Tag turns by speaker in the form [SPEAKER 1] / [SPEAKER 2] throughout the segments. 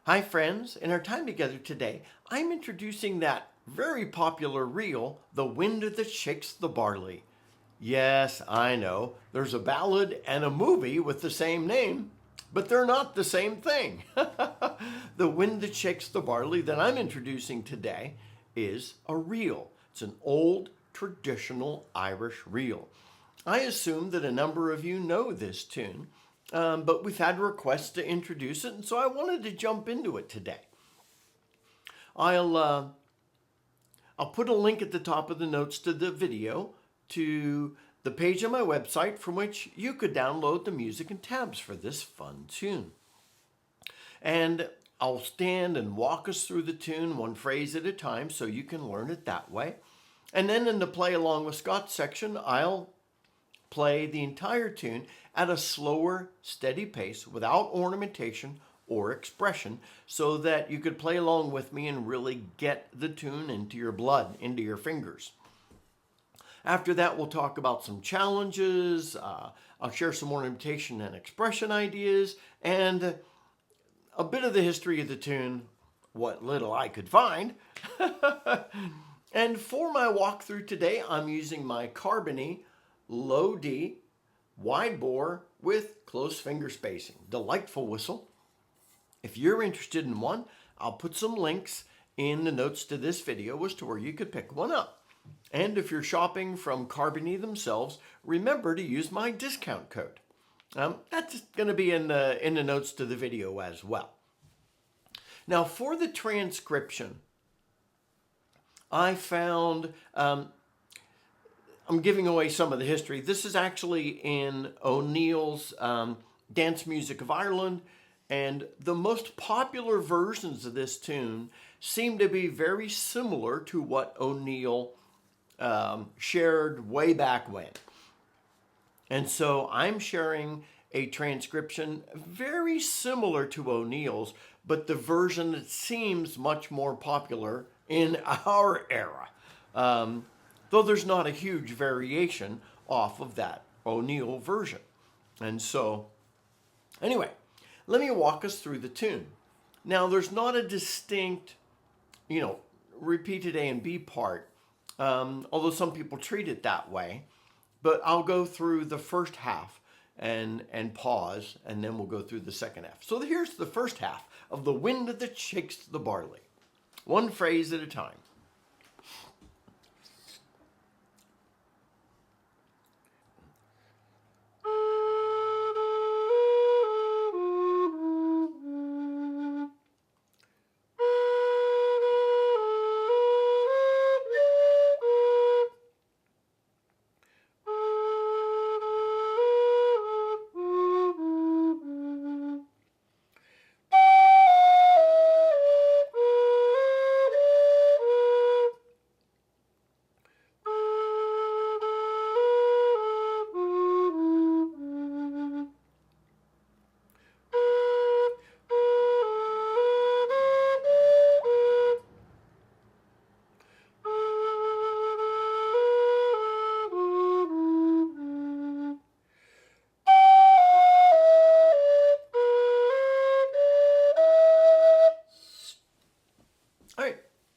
[SPEAKER 1] Hi friends, in our time together today, I'm introducing that very popular reel, The Wind That Shakes the Barley. Yes, I know, there's a ballad and a movie with the same name, but they're not the same thing. The Wind That Shakes the Barley that I'm introducing today is a reel. It's an old traditional Irish reel. I assume that a number of you know this tune. But we've had requests to introduce it, and so I wanted to jump into it today. I'll put a link at the top of the notes to the video to the page on my website from which you could download the music and tabs for this fun tune. And I'll stand and walk us through the tune one phrase at a time so you can learn it that way. And then in the play along with Scott section, I'll play the entire tune at a slower, steady pace without ornamentation or expression so that you could play along with me and really get the tune into your blood, into your fingers. After that, we'll talk about some challenges. I'll share some ornamentation and expression ideas and a bit of the history of the tune, what little I could find. And for my walkthrough today, I'm using my Carbony low D, wide bore with close finger spacing. Delightful whistle. If you're interested in one, I'll put some links in the notes to this video as to where you could pick one up. And if you're shopping from Carbony themselves, remember to use my discount code. That's going to be in the notes to the video as well. Now for the transcription, I found I'm giving away some of the history. This is actually in O'Neill's Dance Music of Ireland, and the most popular versions of this tune seem to be very similar to what O'Neill shared way back when. And so I'm sharing a transcription very similar to O'Neill's, but the version that seems much more popular in our era. Though there's not a huge variation off of that O'Neill version. And so, anyway, let me walk us through the tune. Now, there's not a distinct, repeated A and B part, although some people treat it that way. But I'll go through the first half and pause, and then we'll go through the second half. So here's the first half of The Wind That Shakes the Barley. One phrase at a time.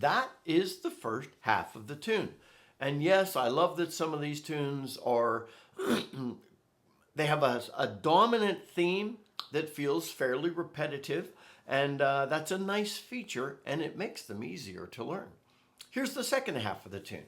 [SPEAKER 1] That is the first half of the tune. And yes, I love that some of these tunes are, they have a dominant theme that feels fairly repetitive, and that's a nice feature, and it makes them easier to learn. Here's the second half of the tune.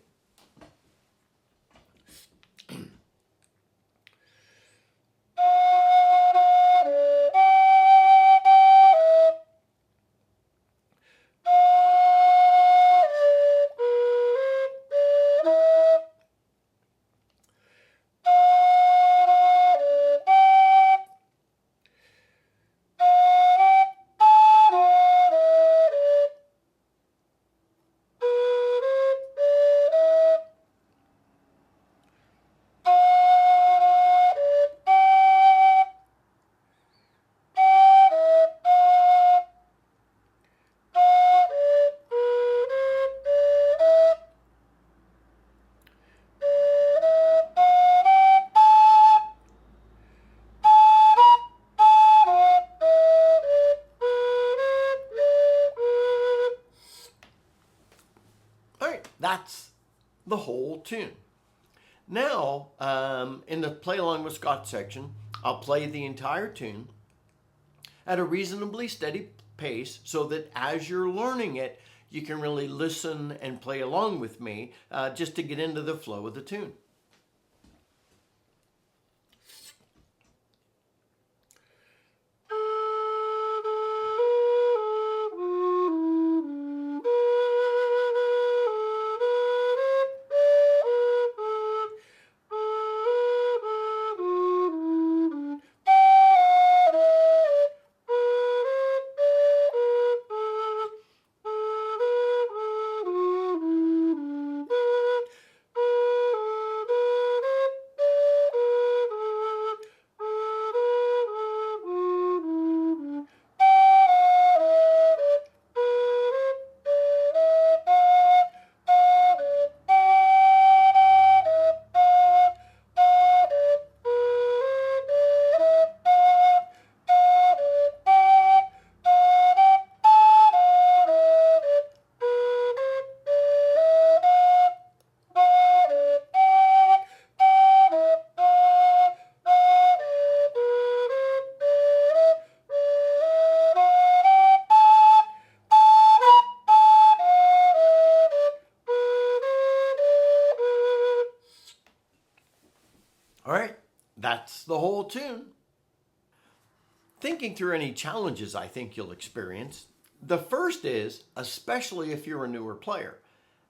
[SPEAKER 1] That's the whole tune. Now, in the play along with Scott section, I'll play the entire tune at a reasonably steady pace so that as you're learning it, you can really listen and play along with me just to get into the flow of the tune. All right, that's the whole tune. Thinking through any challenges I think you'll experience. The first is, especially if you're a newer player,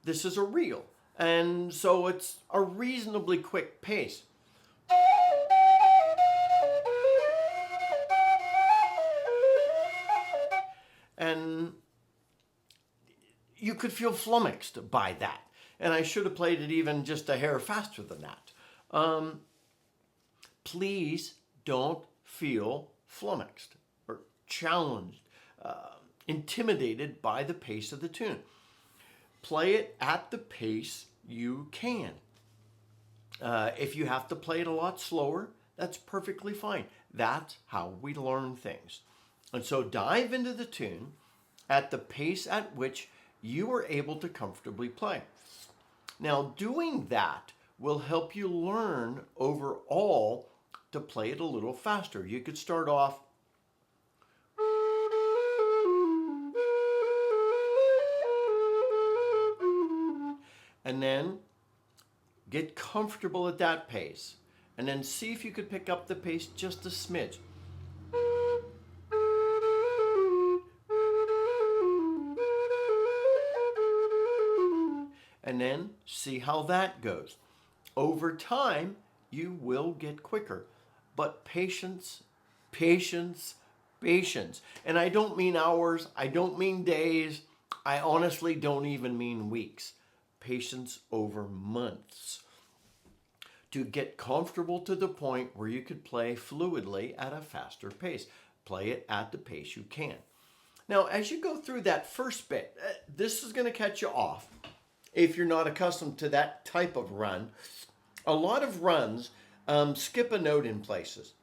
[SPEAKER 1] this is a reel, and so it's a reasonably quick pace. And you could feel flummoxed by that. And I should have played it even just a hair faster than that. Please don't feel flummoxed or challenged, intimidated by the pace of the tune. Play it at the pace you can. If you have to play it a lot slower, that's perfectly fine. That's how we learn things. And so dive into the tune at the pace at which you are able to comfortably play. Now, doing that will help you learn overall to play it a little faster. You could start off and then get comfortable at that pace, and then see if you could pick up the pace just a smidge. And then see how that goes. Over time, you will get quicker. But patience, patience, patience. And I don't mean hours, I don't mean days, I honestly don't even mean weeks. Patience over months. To get comfortable to the point where you could play fluidly at a faster pace. Play it at the pace you can. Now, as you go through that first bit, this is going to catch you off if you're not accustomed to that type of run. A lot of runs skip a note in places.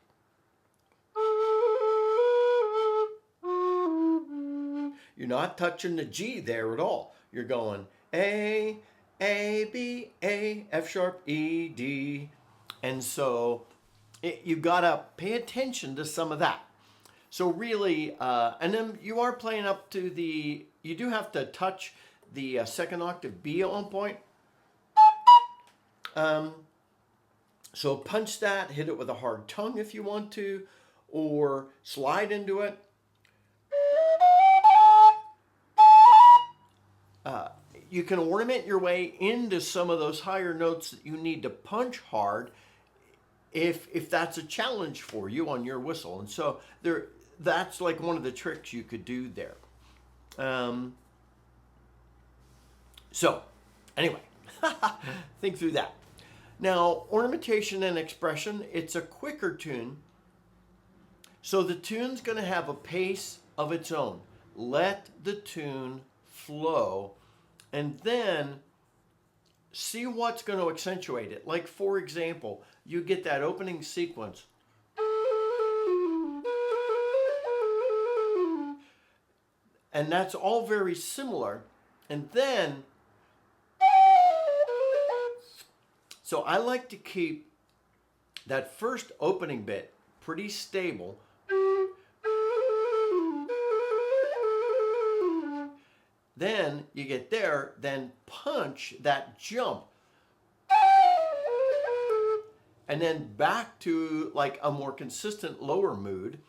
[SPEAKER 1] You're not touching the G there at all. You're going A, B, A, F sharp, E, D. And so you got to pay attention to some of that. So really, and then you are playing up to you do have to touch the second octave B at one point. So punch that, hit it with a hard tongue if you want to, or slide into it. You can ornament your way into some of those higher notes that you need to punch hard if that's a challenge for you on your whistle. And so that's like one of the tricks you could do there. So anyway, think through that. Now, ornamentation and expression, it's a quicker tune. So the tune's going to have a pace of its own. Let the tune flow and then see what's going to accentuate it. Like, for example, you get that opening sequence. And that's all very similar. And then So I like to keep that first opening bit pretty stable. Then you get there, then punch that jump. And then back to like a more consistent lower mood.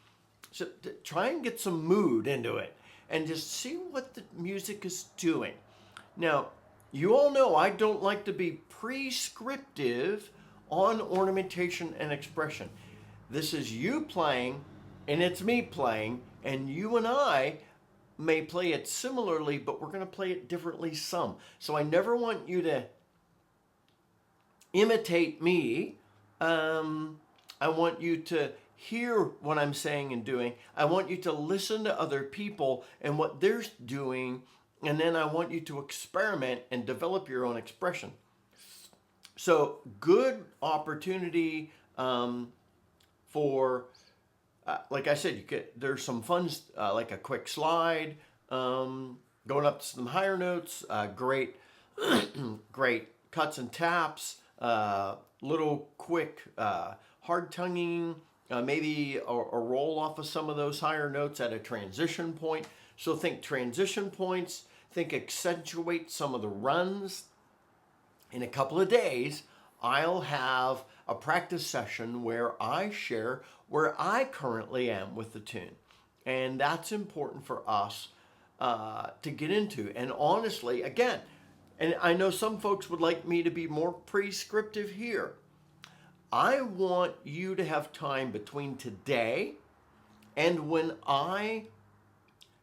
[SPEAKER 1] So try and get some mood into it and just see what the music is doing. Now, you all know I don't like to be prescriptive on ornamentation and expression. This is you playing and it's me playing, and you and I may play it similarly, but we're going to play it differently some. So I never want you to imitate me. I want you to hear what I'm saying and doing. I want you to listen to other people and what they're doing, and then I want you to experiment and develop your own expression. So good opportunity for, like I said, there's some fun, like a quick slide, going up to some higher notes, great, great cuts and taps, little quick hard tonguing, maybe a roll off of some of those higher notes at a transition point. So think transition points, think accentuate some of the runs. In a couple of days, I'll have a practice session where I share where I currently am with the tune. And that's important for us to get into. And honestly, again, and I know some folks would like me to be more prescriptive here. I want you to have time between today and when I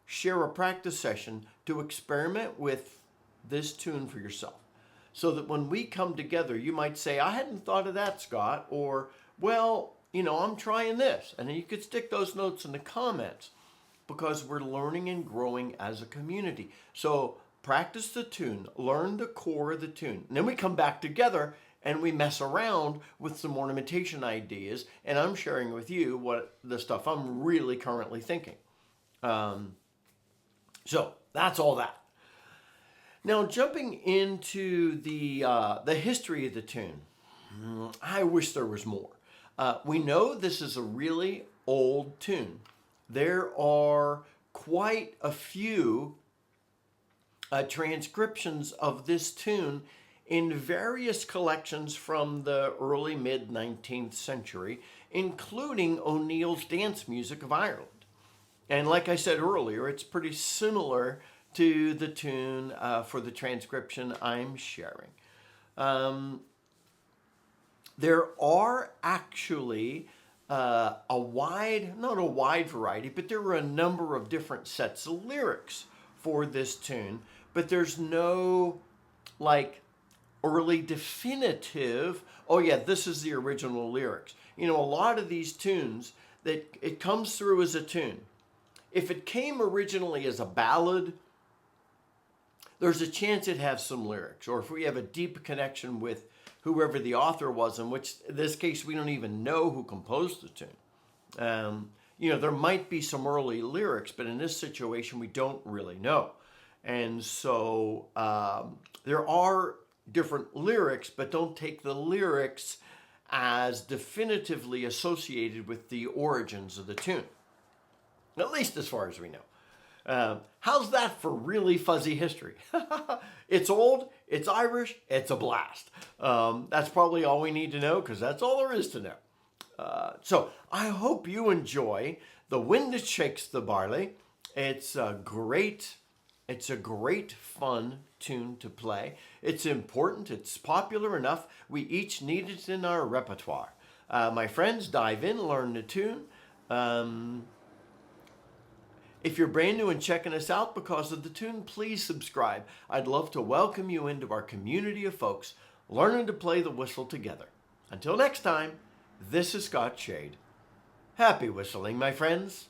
[SPEAKER 1] share a practice session to experiment with this tune for yourself. So that when we come together, you might say, I hadn't thought of that, Scott, or, well, I'm trying this. And then you could stick those notes in the comments because we're learning and growing as a community. So practice the tune, learn the core of the tune. And then we come back together and we mess around with some ornamentation ideas. And I'm sharing with you what the stuff I'm really currently thinking. So that's all that. Now, jumping into the history of the tune, I wish there was more. We know this is a really old tune. There are quite a few transcriptions of this tune in various collections from the early mid-19th century, including O'Neill's Dance Music of Ireland. And like I said earlier, it's pretty similar to the tune for the transcription I'm sharing. There are actually not a wide variety, but there were a number of different sets of lyrics for this tune, but there's no early definitive, oh yeah, this is the original lyrics. A lot of these tunes, that it comes through as a tune. If it came originally as a ballad, there's a chance it has some lyrics, or if we have a deep connection with whoever the author was, in which in this case we don't even know who composed the tune. There might be some early lyrics, but in this situation we don't really know. And so there are different lyrics, but don't take the lyrics as definitively associated with the origins of the tune, at least as far as we know. How's that for really fuzzy history? It's old, it's Irish, it's a blast. That's probably all we need to know, because that's all there is to know. So I hope you enjoy The Wind That Shakes the Barley. It's a great fun tune to play. It's important, it's popular enough, we each need it in our repertoire. My friends, dive in, learn the tune. If you're brand new and checking us out because of the tune, please subscribe. I'd love to welcome you into our community of folks learning to play the whistle together. Until next time, this is Scott Shade. Happy whistling, my friends.